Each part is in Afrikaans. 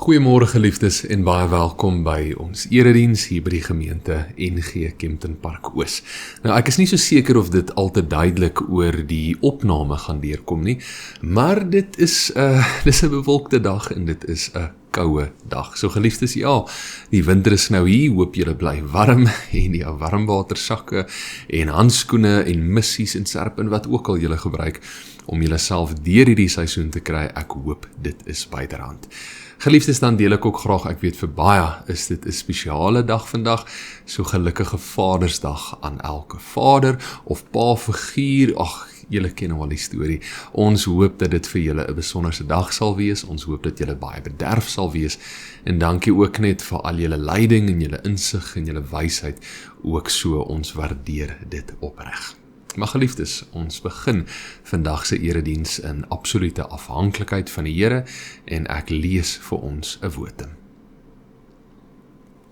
Goeiemôre geliefdes en baie welkom by ons erediens hier by die gemeente NG Kempton Park Oos. Nou ek is nie so seker of dit al te duidelik oor die opname gaan deurkom nie, maar dit is 'n bewolkte dag en dit is 'n koue dag. So geliefdes, ja, die winter is nou hier, hoop julle bly warm en die warmwatersakke en handskoene en missies en serp en wat ook al julle gebruik om julle self deur hierdie seisoen te kry. Ek hoop dit is byderhand. Geliefdes, dan deel ek ook graag, ek weet vir baie is dit 'n spesiale dag vandag, so gelukkige Vadersdag aan elke vader of pa figuur. Ag, julle ken nou al die storie. Ons hoop dat dit vir julle 'n besonderse dag sal wees, ons hoop dat julle baie bederf sal wees, en dankie ook net vir al julle leiding en julle insig en julle wysheid, ook so, ons waardeer dit opreg. Maar geliefdes, ons begin vandag se erediens in absolute afhanklikheid van die Here en ek lees vir ons 'n wotum.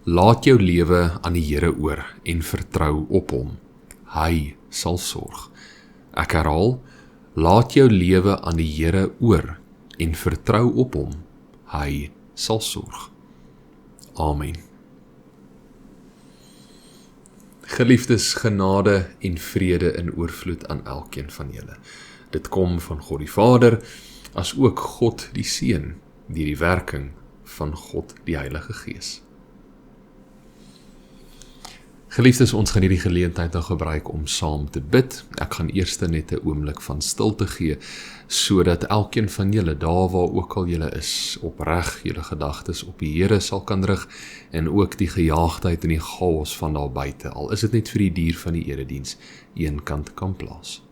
Laat jou lewe aan die Here oor en vertrou op hom. Hy sal sorg. Ek herhaal, laat jou lewe aan die Here oor en vertrou op hom. Hy sal sorg. Amen. Geliefdes, genade en vrede in oorvloed aan elkeen van julle. Dit kom van God die Vader, as ook God die Seun, deur die werking van God die Heilige Gees. Geliefdes, ons gaan hierdie geleentheid nou gebruik om saam te bid. Ek gaan eers net 'n oomblik van stilte gee, sodat elkeen van julle, daar waar ook al julle is, opreg julle gedagtes op die Here sal kan rig, en ook die gejaagdheid en die chaos van daar buite, al is dit net vir die dier van die erediens, een kant kan plaas.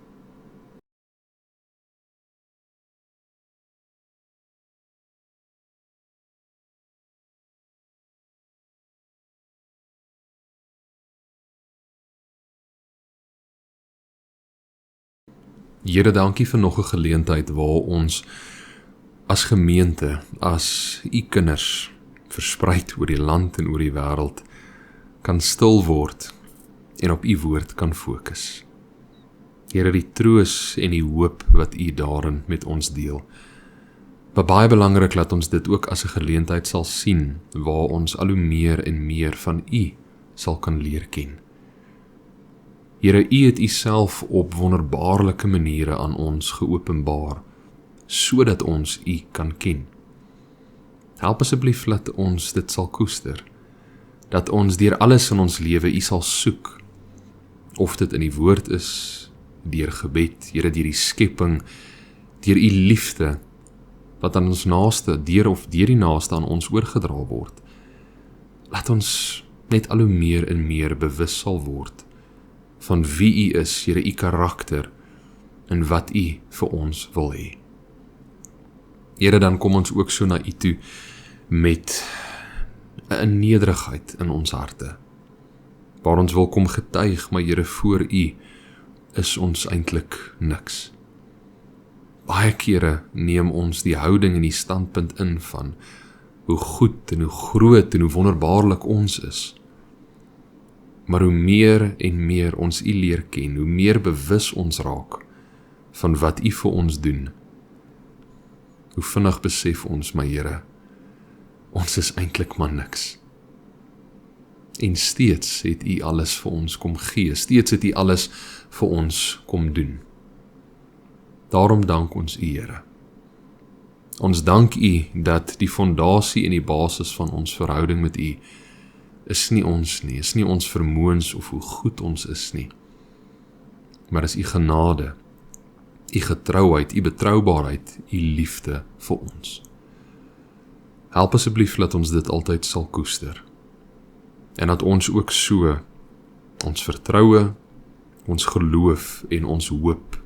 Here, dankie vir nog 'n geleentheid waar ons as gemeente, as u kinders, verspreid oor die land en oor die wêreld, kan stil word en op u woord kan fokus. Here, die troos en die hoop wat u daarin met ons deel. Maar baie belangrik dat ons dit ook as 'n geleentheid sal sien, waar ons al hoe meer en meer van u sal kan leer ken. Here, u het u self op wonderbaarlike maniere aan ons geopenbaar, sodat ons u kan ken. Help asseblief dat ons dit sal koester, dat ons deur alles in ons lewe u sal soek, of dit in die woord is, deur gebed, Here, deur die skepping, deur u liefde, wat aan ons naaste, deur die naaste aan ons oorgedra word. Laat ons net al hoe meer en meer bewus sal word van wie u is, Here, u karakter, en wat u vir ons wil hê. Here, dan kom ons ook so na u toe met 'n nederigheid in ons harte, waar ons wil kom getuig, maar Here, voor u is ons eintlik niks. Baie kere neem ons die houding en die standpunt in van hoe goed en hoe groot en hoe wonderbaarlik ons is. Maar hoe meer en meer ons u leer ken, hoe meer bewus ons raak van wat u vir ons doen, hoe vinnig besef ons, my Here, ons is eintlik maar niks. En steeds het u alles vir ons kom gee, steeds het u alles vir ons kom doen. Daarom dank ons u, Here. Ons dank u dat die fondasie en die basis van ons verhouding met u is nie ons nie, is nie ons vermoëns of hoe goed ons is nie, maar is u genade, u getrouheid, u betroubaarheid, u liefde vir ons. Help asseblief dat ons dit altyd sal koester, en dat ons ook so ons vertroue, ons geloof en ons hoop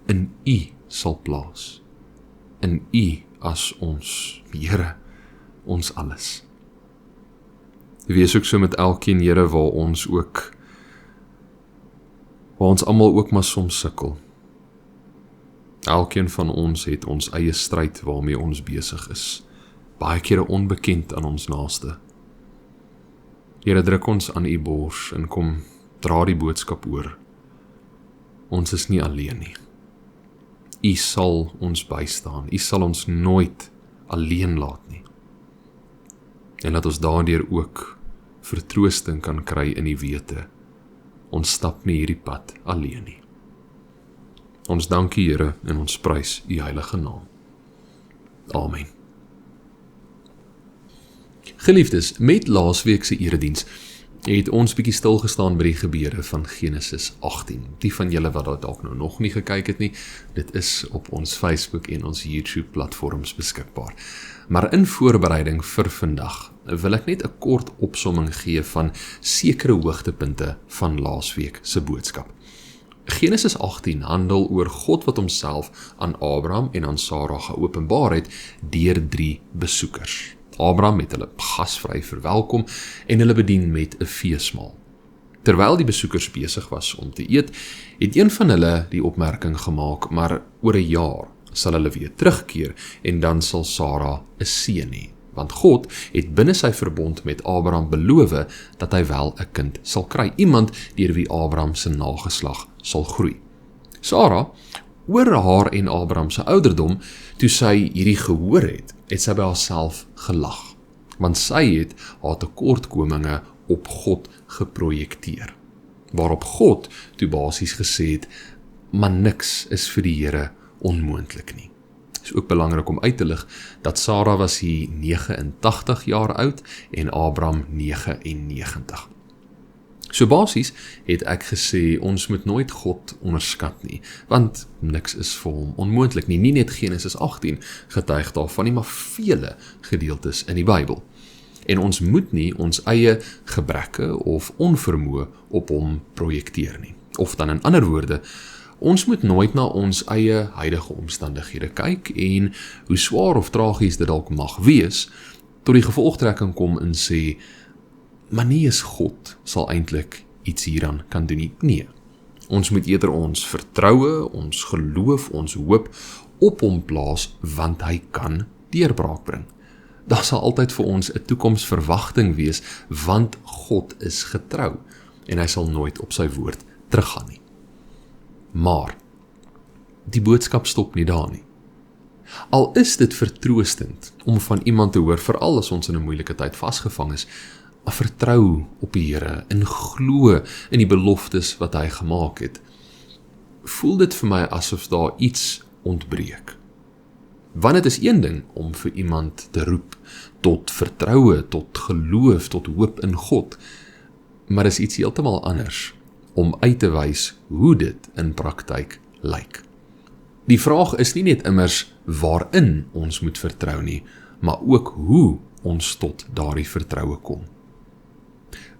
in u sal plaas, in u as ons Here, ons alles. Wees ook so met elkeen, Here, waar ons almal ook maar soms sukkel. Elkeen van ons het ons eie stryd waarmee ons besig is, baie kere onbekend aan ons naaste. Here, druk ons aan u bors en kom dra die boodskap oor. Ons is nie alleen nie. U sal ons bystaan, u sal ons nooit alleen laat nie. en dat ons daardeur ook vertroosting kan kry in die wete, ons stap nie hierdie pad alleen nie. Ons dank U, Here, en ons prys U heilige naam. Amen. Geliefdes, met laasweek se erediens het ons bietjie stilgestaan by die gebeure van Genesis 18. Die van julle wat dit dalk nou nog nie gekyk het nie, dit is op ons Facebook en ons YouTube platforms beskikbaar. Maar in voorbereiding vir vandag wil ek net 'n kort opsomming gee van sekere hoogtepunte van laasweek se boodskap. Genesis 18 handel oor God wat homself aan Abraham en aan Sara geopenbaar het deur 3 besoekers. Abraham het hulle gasvry verwelkom en hulle bedien met 'n feesmaal. Terwyl die besoekers besig was om te eet, het een van hulle die opmerking gemaak, maar oor 'n jaar sal hulle weer terugkeer en dan sal Sara 'n seun hê, want God het binne sy verbond met Abraham beloof dat hy wel 'n kind sal kry, iemand deur wie Abraham se nageslag sal groei. Sara, oor haar en Abraham se ouderdom, toe sy hierdie gehoor het sy by haarself gelag, want sy het haar tekortkominge op God geprojekteer, waarop God toe basies gesê het, maar niks is vir die Here onmoontlik nie. Het is ook belangrik om uit te lig dat Sara was hier 89 jaar oud en Abraham 99. So basies het ek gesê, ons moet nooit God onderskat nie, want niks is vir hom onmoontlik nie, nie net Genesis 18 getuig daarvan nie, maar vele gedeeltes in die Bybel. En ons moet nie ons eie gebreke of onvermoë op hom projekteer nie. Of dan in ander woorde, ons moet nooit na ons eie huidige omstandighede kyk en hoe swaar of tragies dit dalk mag wees, tot die gevolgtrekking kom en sê, maar nie is God sal eintlik iets hieraan kan doen nie. Nee, ons moet eerder ons vertroue, ons geloof, ons hoop op hom plaas, want hy kan deurbraak bring. Daar sal altyd vir ons 'n toekomsverwagting wees, want God is getrou en hy sal nooit op sy woord teruggaan nie. Maar die boodskap stop nie daar nie. Al is dit vertroostend om van iemand te hoor, veral as ons in 'n moeilike tyd vasgevang is, maar vertrou op die Here en glo in die beloftes wat hy gemaak het, voel dit vir my asof daar iets ontbreek. Want dit is een ding om vir iemand te roep tot vertroue, tot geloof, tot hoop in God, maar is iets heeltemal anders om uit te wys hoe dit in praktyk lyk. Die vraag is nie net immers waarin ons moet vertrou nie, maar ook hoe ons tot daardie vertroue kom.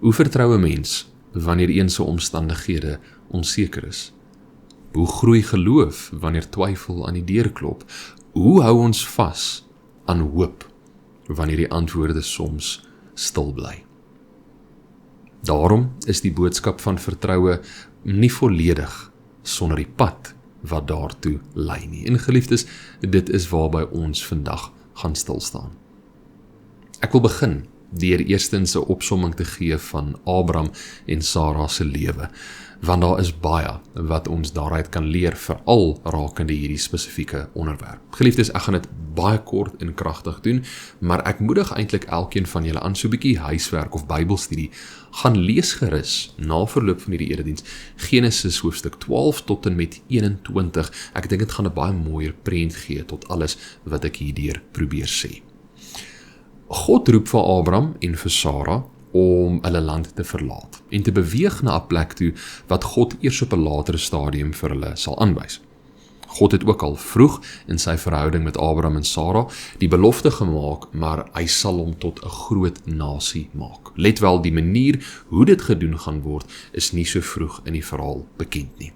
Hoe vertrou 'n mens wanneer een se omstandighede onseker is? Hoe groei geloof wanneer twyfel aan die deur klop? Hoe hou ons vas aan hoop wanneer die antwoorde soms stil bly? Daarom is die boodskap van vertroue nie volledig sonder die pad wat daartoe lei nie. En geliefdes, dit is waarby ons vandag gaan stilstaan. Ek wil begin deur eerstens 'n opsomming te gee van Abraham en Sara se lewe, want daar is baie wat ons daaruit kan leer, veral rakende hierdie spesifieke onderwerp. Geliefdes, ek gaan dit baie kort en kragtig doen, maar ek moedig eintlik elkeen van julle aan so 'n bietjie huiswerk of Bybelstudie. Gaan lees gerus na verloop van hierdie erediens Genesis hoofstuk 12 tot en met 21. Ek dink dit gaan 'n baie mooier prent gee tot alles wat ek hierdeur probeer sê. God roep vir Abraham en vir Sara om hulle land te verlaat en te beweeg na 'n plek toe wat God eers op 'n latere stadium vir hulle sal aanwys. God het ook al vroeg in sy verhouding met Abraham en Sara die belofte gemaak, maar hy sal hom tot 'n groot nasie maak. Let wel, die manier hoe dit gedoen gaan word is nie so vroeg in die verhaal bekend nie.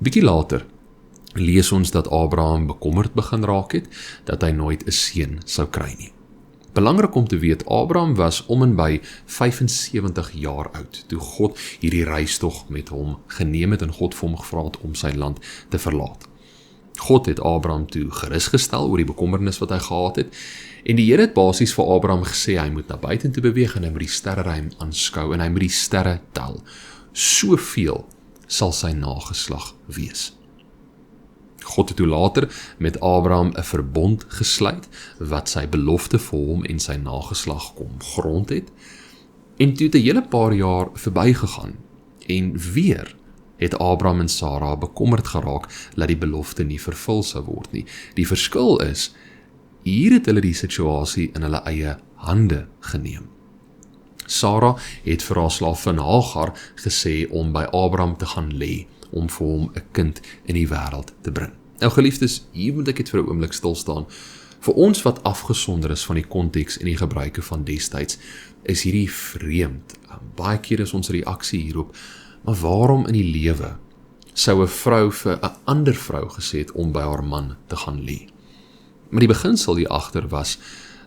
Bietjie later lees ons dat Abraham bekommerd begin raak het dat hy nooit 'n seun sou kry nie. Belangrik om te weet, Abraham was om en by 75 jaar oud, toe God hierdie reistog met hom geneem het en God vir hom gevra het om sy land te verlaat. God het Abraham toe gerusgestel oor die bekommernis wat hy gehad het, en die Here het basies vir Abraham gesê, hy moet na buite toe beweeg en hy moet die sterreruim aanskou en hy moet die sterre tel. Soveel sal sy nageslag wees. God het toe later met Abraham 'n verbond gesluit, wat sy belofte vir hom en sy nageslag kom grond het, en toe het 'n hele paar jaar verbygegaan, en weer het Abraham en Sara bekommerd geraak, dat die belofte nie vervul sou word nie. Die verskil is, hier het hulle die situasie in hulle eie hande geneem. Sara het vir haar slaafin Hagar gesê om by Abraham te gaan lê, om vir hom 'n kind in die wêreld te bring. Nou geliefdes, hier moet ek dit vir 'n oomblik stil staan. Vir ons wat afgesonder is van die konteks en die gebruike van destyds, is hierdie vreemd. Baie keer is ons reaksie hierop, maar waarom in die lewe sou 'n vrou vir 'n ander vrou gesê het om by haar man te gaan lê? Maar die beginsel hier agter was,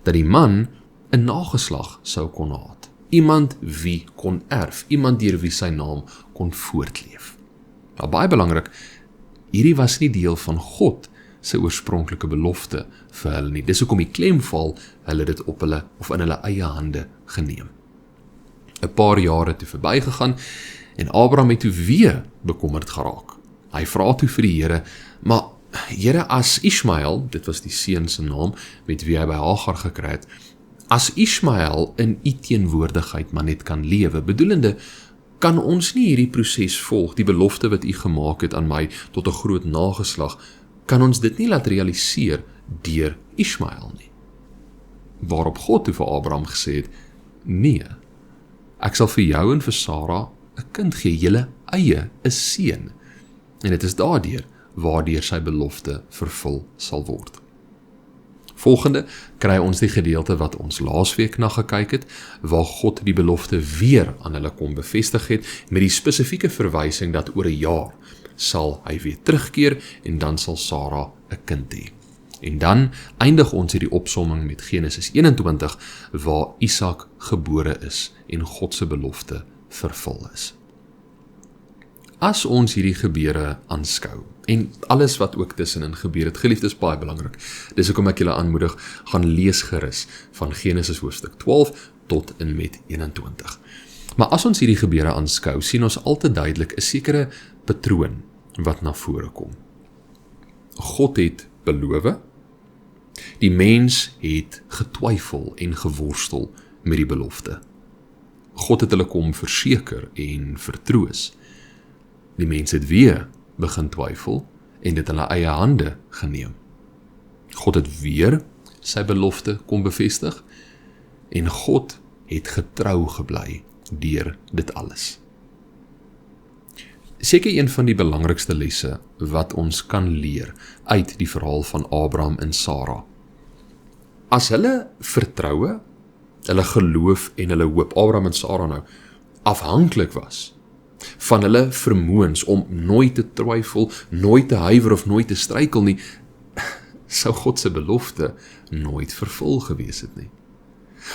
dat die man 'n nageslag sou kon hê. Iemand wie kon erf, iemand deur wie sy naam kon voortleef. Nou, baie belangrik, hierdie was nie deel van God sy oorspronklike belofte vir hulle nie. Dis hoekom die klem val, hulle dit op hulle of in hulle eie hande geneem. 'n Paar jare toe verbygegaan, en Abraham het toe weer bekommerd geraak. Hy vra toe vir die Here, maar Here, as Ismael, dit was die seun se naam, met wie hy by Hagar gekry het, as Ismael in u teenwoordigheid maar net kan lewe, bedoelende, kan ons nie hierdie proses volg, die belofte wat u gemaak het aan my tot 'n groot nageslag, kan ons dit nie laat realiseer deur Ismael nie. Waarop God toe vir Abraham gesê het, nee, ek sal vir jou en vir Sara 'n kind gee, julle eie 'n seun, en dit is daardeur waardeur sy belofte vervul sal word. Volgende kry ons die gedeelte wat ons laasweek na gekyk het, waar God die belofte weer aan hulle kom bevestig het, met die spesifieke verwysing dat oor 'n jaar sal hy weer terugkeer, en dan sal Sara 'n kind hê. En dan eindig ons hierdie opsomming met Genesis 21, waar Isak gebore is, en God se belofte vervul is. As ons hierdie gebeure aanskou, en alles wat ook tussenin gebeur het, geliefdes, baie belangrik. Dis hoekom ek julle aanmoedig, gaan lees gerus van Genesis hoofstuk 12 tot en met 21. Maar as ons hierdie gebeure aanskou, sien ons al te duidelik 'n sekere patroon wat na vore kom. God het beloof, die mens het getwyfel en geworstel met die belofte. God het hulle kom verseker en vertroos. Die mens het weer begin twyfel en dit in hulle eie hande geneem. God het weer sy belofte kom bevestig, en God het getrou gebly deur dit alles. Seker een van die belangrikste lesse wat ons kan leer uit die verhaal van Abraham en Sara. As hulle vertroue, hulle geloof en hulle hoop, Abraham en Sara nou, afhanklik was van hulle vermoëns om nooit te twyfel, nooit te huiwer of nooit te struikel nie, sou God se belofte nooit vervul gewees het nie.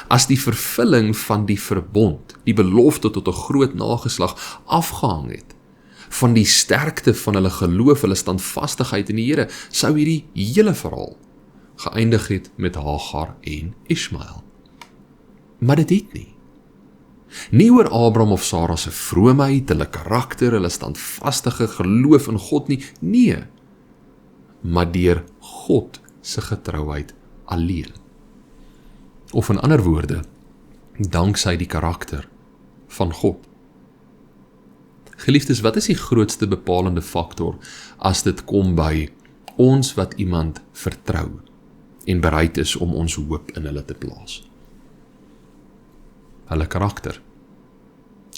As die vervulling van die verbond, die belofte tot 'n groot nageslag afgehang het van die sterkte van hulle geloof, hulle standvastigheid in die Here, sou hierdie hele verhaal geëindig het met Hagar en Ismael. Maar dit het nie. Nie oor Abraham of Sara se vroomheid, hulle karakter, hulle standvastige geloof in God nie, nee, maar deur God se getrouheid alleen. Of in ander woorde, danksy die karakter van God. Geliefdes, wat is die grootste bepalende faktor as dit kom by ons wat iemand vertrou en bereid is om ons hoop in hulle te plaas? Hulle karakter.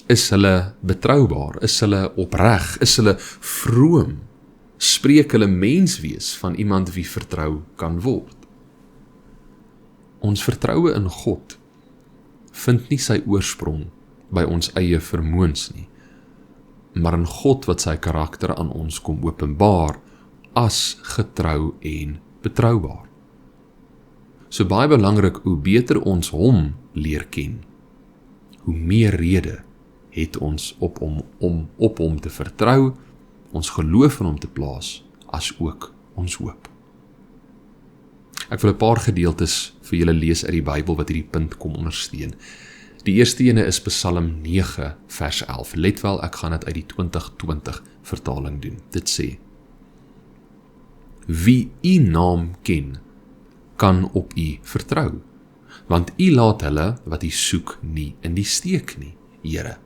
Is hulle betroubaar? Is hulle opreg? Is hulle vroom? Spreek hulle menswees van iemand wie vertrou kan word? Ons vertroue in God vind nie sy oorsprong by ons eie vermoëns nie, maar in God wat sy karakter aan ons kom openbaar as getrou en betroubaar. So baie belangrik, hoe beter ons hom leer ken, hoe meer rede het ons om op hom te vertrou, ons geloof in hom te plaas, as ook ons hoop. Ek wil 'n paar gedeeltes vir julle lees uit die Bybel wat hierdie punt kom ondersteun. Die eerste ene is Psalm 9 vers 11. Let wel, ek gaan dit uit die 2020 vertaling doen. Dit sê: wie u naam ken, kan op u vertrou, want u laat hulle wat u soek nie in die steek nie, Here.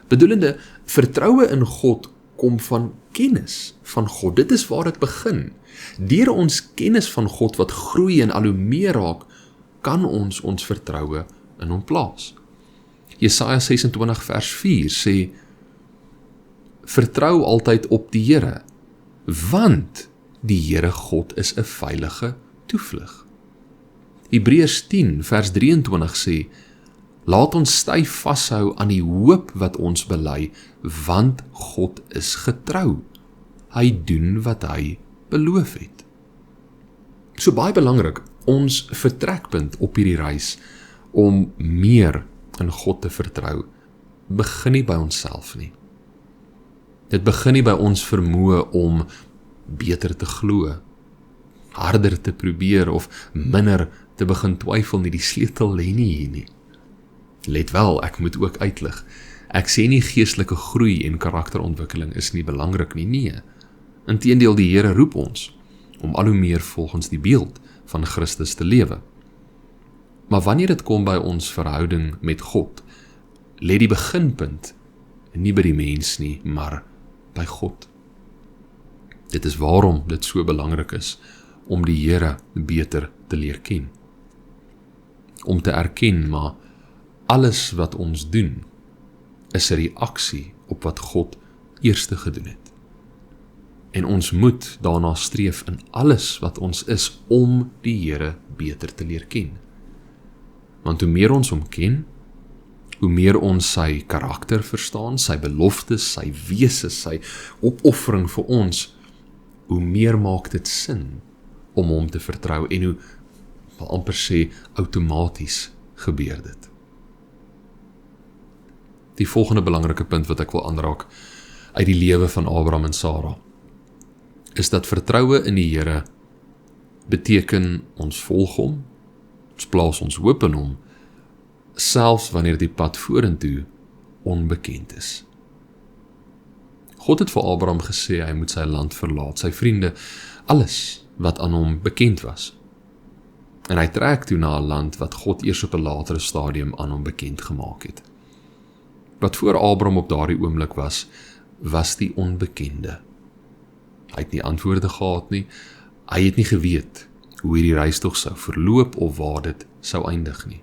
Bedoelende, vertroue in God kom van kennis van God. Dit is waar dit begin. Deur ons kennis van God wat groei en al hoe meer raak, kan ons vertroue in hom plaas. Jesaja 26 vers 4 sê, vertrou altyd op die Here, want die Here God is 'n veilige toevlug. Hebreërs 10 vers 23 sê, laat ons styf vashou aan die hoop wat ons bely, want God is getrou. Hy doen wat hy beloof het. So baie belangrik, ons vertrekpunt op hierdie reis om meer in God te vertrou, begin nie by onsself nie. Dit begin nie by ons vermoë om beter te glo, harder te probeer of minder te begin twyfel nie. Die sleutel lê nie hier nie. Let wel, ek moet ook uitlig. Ek sê nie geestelike groei en karakterontwikkeling is nie belangrik nie, nee. Inteendeel, die Here roep ons om al hoe meer volgens die beeld van Christus te lewe. Maar wanneer dit kom by ons verhouding met God, lê die beginpunt nie by die mens nie, maar by God. Dit is waarom dit so belangrik is om die Here beter te leer ken. Om te erken, maar alles wat ons doen, is 'n reaksie op wat God eerste gedoen het. En ons moet daarna streef in alles wat ons is om die Here beter te leer ken. Want hoe meer ons hom ken, hoe meer ons sy karakter verstaan, sy beloftes, sy wese, sy opoffering vir ons, hoe meer maak dit sin om hom te vertrou en hoe, wil amper sê, outomaties gebeur dit. Die volgende belangrike punt wat ek wil aanraak uit die lewe van Abraham en Sara, is dat vertroue in die Here beteken ons volg hom, ons plaas ons hoop in hom, selfs wanneer die pad vorentoe onbekend is. God het vir Abraham gesê hy moet sy land verlaat, sy vriende, alles wat aan hom bekend was. En hy trek toe na 'n land wat God eers op 'n latere stadium aan hom bekend gemaak het. Wat voor Abraham op daardie oomblik was die onbekende. Hy het nie antwoorde gehad nie, hy het nie geweet hoe hierdie reistog sou verloop of waar dit sou eindig nie.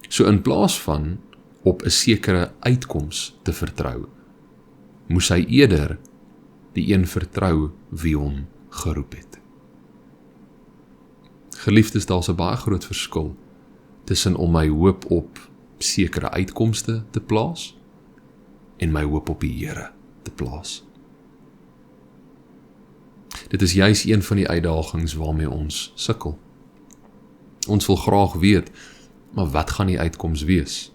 So in plaas van op 'n sekere uitkoms te vertrou, moes hy eerder die een vertrou wie hom geroep het. Geliefdes, daar's 'n baie groot verskil tussen om my hoop op sekere uitkomste te plaas en my hoop op die Here te plaas. Dit is juis een van die uitdagings waarmee ons sukkel. Ons wil graag weet, maar wat gaan die uitkoms wees?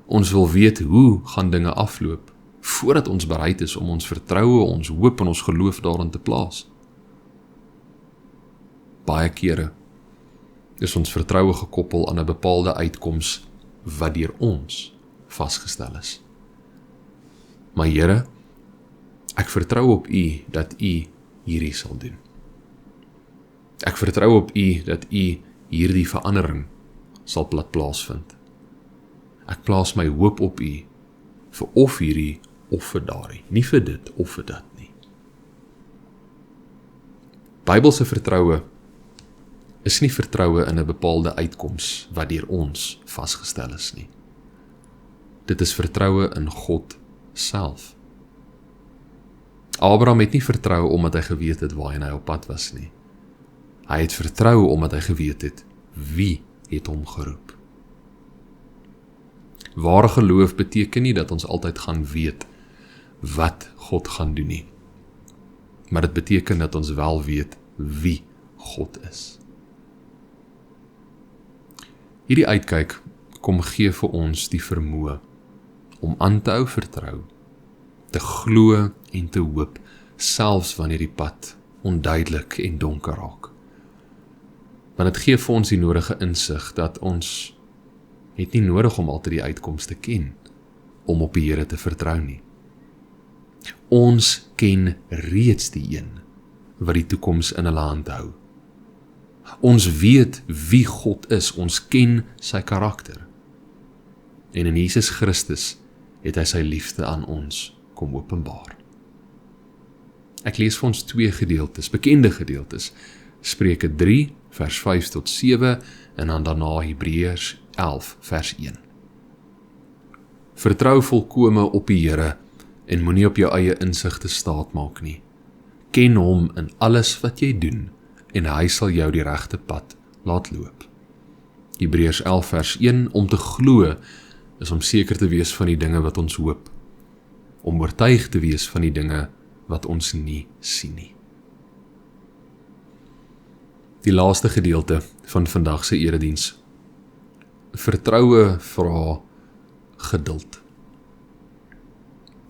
Ons wil weet hoe gaan dinge afloop, voordat ons bereid is om ons vertroue, ons hoop en ons geloof daarin te plaas. Baie kere is ons vertroue gekoppel aan 'n bepaalde uitkoms wat deur ons vasgestel is. Maar Here, ek vertrou op U dat U hierdie sal doen. Ek vertrou op U dat U hierdie verandering sal plaasvind. Ek plaas my hoop op U vir of hierdie of vir daardie, nie vir dit of vir dat nie. Bybelse vertroue is nie vertroue in 'n bepaalde uitkoms wat deur ons vasgestel is nie. Dit is vertroue in God self. Abraham het nie vertrou omdat hy geweet het waarheen hy op pad was nie. Hy het vertrou omdat hy geweet het wie het hom geroep. Ware geloof beteken nie dat ons altyd gaan weet wat God gaan doen nie. Maar dit beteken dat ons wel weet wie God is. Hierdie uitkyk kom gee vir ons die vermoë om aan te hou vertrou, te glo en te hoop, selfs wanneer die pad onduidelik en donker raak. Want dit gee vir ons die nodige insig dat ons het nie nodig om altyd die uitkoms te ken, om op die Here te vertrou nie. Ons ken reeds die een wat die toekoms in hulle hand hou. Ons weet wie God is, ons ken sy karakter. En in Jesus Christus het hy sy liefde aan ons kom openbaar. Ek lees vir ons 2 gedeeltes, bekende gedeeltes, Spreuke 3, vers 5 tot 7, en dan daarna Hebreërs 11, vers 1. Vertrou volkome op die Here, en moenie op jou eie insigte staat maak nie. Ken hom in alles wat jy doen, en hy sal jou die regte pad laat loop. Hebreërs 11 vers 1, om te glo is om seker te wees van die dinge wat ons hoop, om oortuig te wees van die dinge wat ons nie sien nie. Die laaste gedeelte van vandag se erediens. Vertroue vra geduld.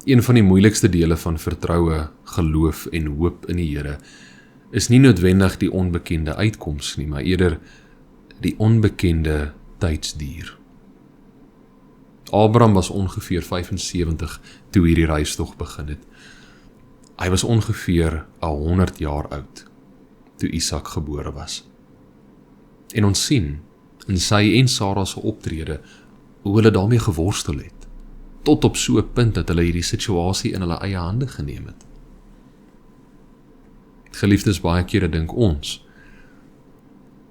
Een van die moeilikste dele van vertroue, geloof en hoop in die Here is nie noodwendig die onbekende uitkoms nie, maar eerder die onbekende tydsduur. Abraham was ongeveer 75 toe hierdie reistog begin het. Hy was ongeveer 100 jaar oud toe Isak gebore was. En ons sien in sy en Sara se optrede hoe hulle daarmee geworstel het, tot op so 'n punt dat hulle hierdie situasie in hulle eie hande geneem het. Geliefdes, baie kere dink ons,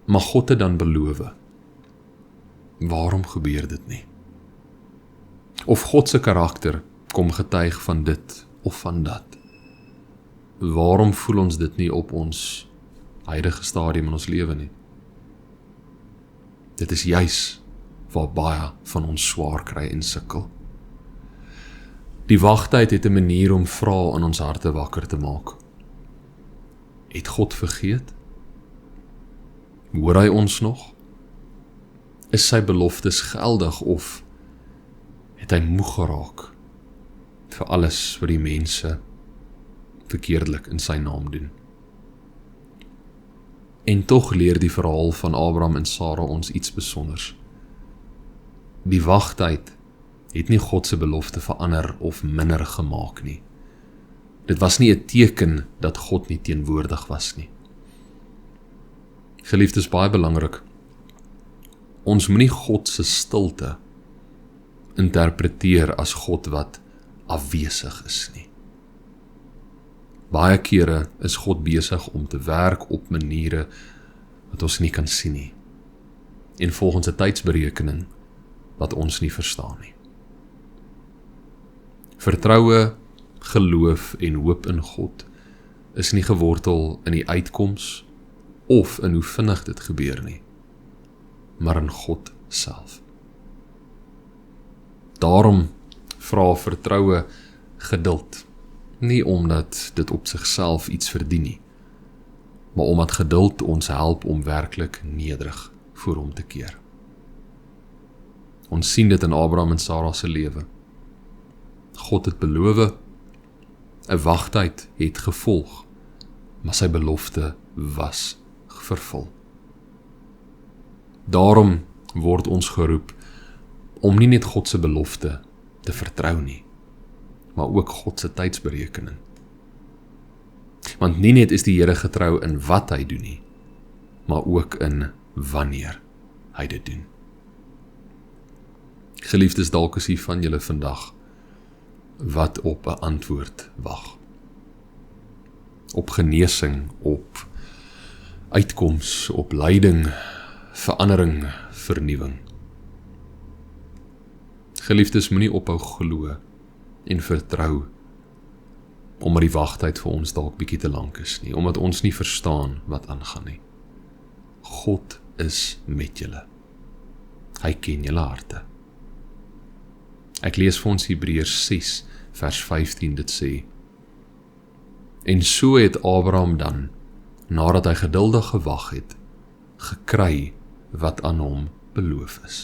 maar God het dan beloof. Waarom gebeur dit nie? Of God se karakter kom getuig van dit of van dat. Waarom voel ons dit nie op ons huidige stadium in ons lewe nie? Dit is juis waar baie van ons swaar kry en sukkel. Die wagtyd het 'n manier om vrae in ons harte wakker te maak. Het God vergeet? Hoor hy ons nog? Is sy beloftes geldig of het hy moeg geraak vir alles wat die mense verkeerdelik in sy naam doen? En tog leer die verhaal van Abraham en Sara ons iets besonders. Die wagtyd het nie God se belofte verander of minder gemaak nie. Dit was nie 'n teken dat God nie teenwoordig was nie. Geliefdes, baie belangrik. Ons moenie God se stilte interpreteer as God wat afwesig is nie. Baie kere is God besig om te werk op maniere wat ons nie kan sien nie, en volgens 'n tydsberekening wat ons nie verstaan nie. Vertroue, geloof en hoop in God is nie gewortel in die uitkoms of in hoe vinnig dit gebeur nie, maar in God self. Daarom vra vertroue geduld, nie omdat dit op sigself iets verdien nie, maar omdat geduld ons help om werklik nederig voor hom te keer. Ons sien dit in Abraham en Sara se lewe. God het beloof, 'n wagtyd het gevolg, maar sy belofte was vervul. Daarom word ons geroep om nie net God se belofte te vertrou nie, maar ook God se tydsberekening. Want nie net is die Here getrou in wat hy doen nie, maar ook in wanneer hy dit doen. Geliefdes, dalk is hier van julle vandag wat op 'n antwoord wag. Op genesing, op uitkoms, op leiding, verandering, vernuwing. Geliefdes, moenie ophou glo en vertrou omdat die wagtyd vir ons dalk bietjie te lank is nie, omdat ons nie verstaan wat aangaan nie. God is met julle. Hy ken julle harte. Ek lees vir ons Hebreërs 6 vers 15 dit sê: En so het Abraham dan, nadat hy geduldig gewag het, gekry wat aan hom beloof is.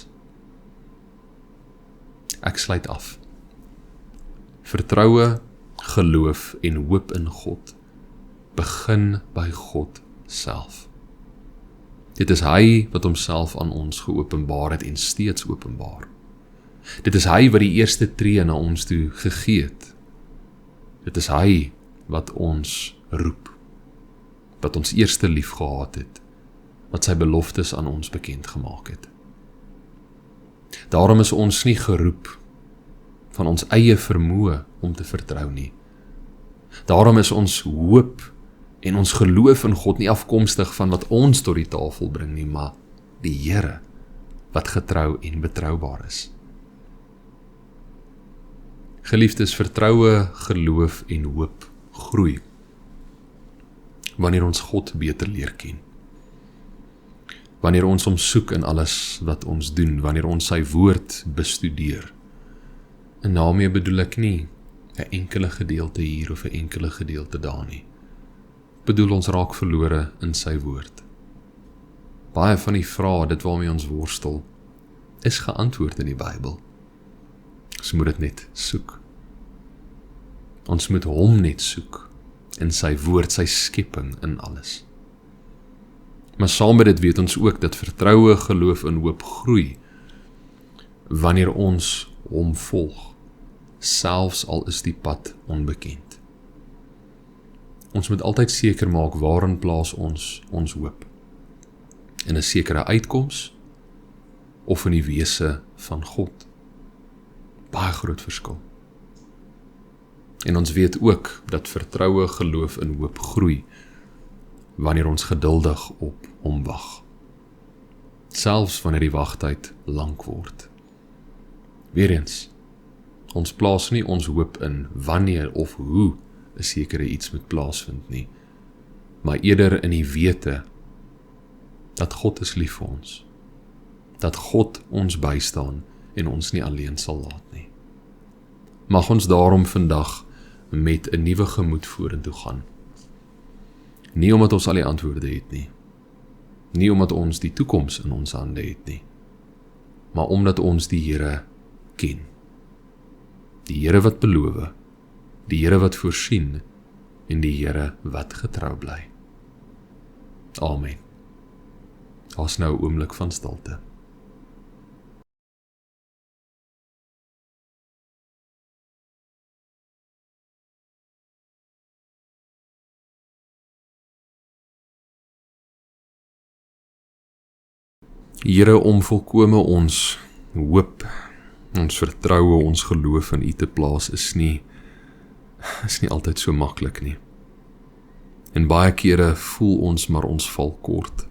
Ek sluit af. Vertroue, geloof en hoop in God begin by God self. Dit is hy wat homself aan ons geopenbaar het en steeds openbaar. Dit is hy wat die eerste tree na ons toe gegee het. Dit is hy wat ons roep. wat ons eerste lief gehad het, wat sy beloftes aan ons bekend gemaak het. Daarom is ons nie geroep van ons eie vermoë om te vertrou nie. Daarom is ons hoop en ons geloof in God nie afkomstig van wat ons tot die tafel bring nie, maar die Here wat getrou en betroubaar is. Geliefdes, vertroue, geloof en hoop groei wanneer ons God beter leer ken. Wanneer ons hom soek in alles wat ons doen, wanneer ons sy woord bestudeer. En daarmee bedoel ek nie 'n enkele gedeelte hier of 'n enkele gedeelte daar nie. Ek bedoel ons raak verlore in sy woord. Baie van die vrae, dit waarmee ons worstel, is geantwoord in die Bybel. Ons moet dit net soek. Ons moet hom net soek in sy woord, sy skepping, in alles. Maar saam met dit weet ons ook dat vertroue, geloof en hoop groei wanneer ons hom volg, selfs al is die pad onbekend. Ons moet altyd seker maak waarin plaas ons hoop. In 'n sekere uitkoms of in die wese van God. Baie groot verskil. En ons weet ook dat vertroue, geloof en hoop groei wanneer ons geduldig op hom wag. Selfs wanneer die wagtyd lank word. Weereens, ons plaas nie ons hoop in wanneer of hoe 'n sekere iets moet plaasvind nie, maar eerder in die wete dat God is lief vir ons, dat God ons bystaan en ons nie alleen sal laat nie. Mag ons daarom vandag met 'n nuwe gemoed vorentoe gaan. Nie omdat ons al die antwoorde het nie, nie omdat ons die toekoms in ons hande het nie, maar omdat ons die Here ken. Die Here wat beloof, die Here wat voorsien en die Here wat getrou bly. Amen. Daar's nou 'n oomblik van stilte. Here, om volkome ons hoop, ons vertroue, ons geloof in U te plaas is nie altyd so maklik nie. En baie kere voel ons maar ons val kort.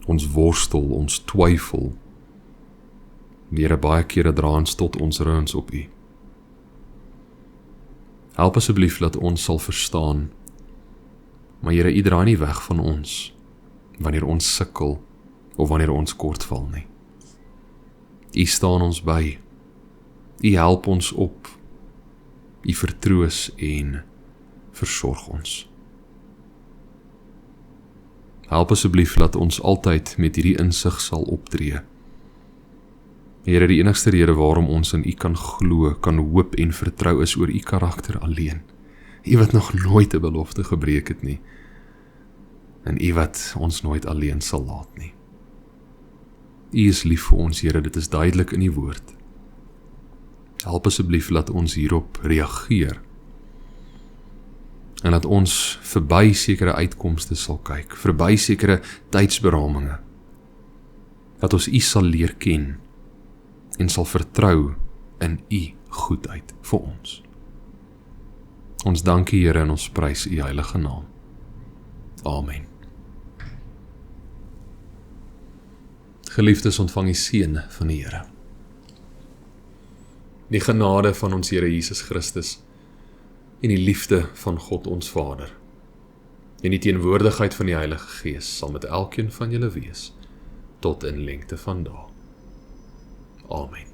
Ons worstel, ons twyfel. Here, baie kere dra ons tot ons reuns op U. Help asseblief dat ons sal verstaan, maar Here, U draai nie weg van ons wanneer ons sukkel of wanneer ons kortval nie. U staan ons by. U help ons op. U vertroos en versorg ons. Help asseblief dat ons altyd met hierdie insig sal optree. Here, die enigste rede waarom ons in U kan glo, kan hoop en vertrou is oor U karakter alleen. U wat nog nooit 'n belofte gebreek het nie. En U wat ons nooit alleen sal laat nie. U is lief vir ons, Here, dit is duidelik in die woord. Help asseblief dat ons hierop reageer. En dat ons verby sekere uitkomste sal kyk, verby sekere tydsberaminge. Dat ons U sal leer ken en sal vertrou in U goedheid vir ons. Ons dank U, Here, en ons prys U heilige naam. Amen. Geliefdes, ontvang die seën van die Here. Die genade van ons Here Jesus Christus en die liefde van God ons Vader en die teenwoordigheid van die Heilige Gees sal met elkeen van julle wees tot in lengte van dae. Amen.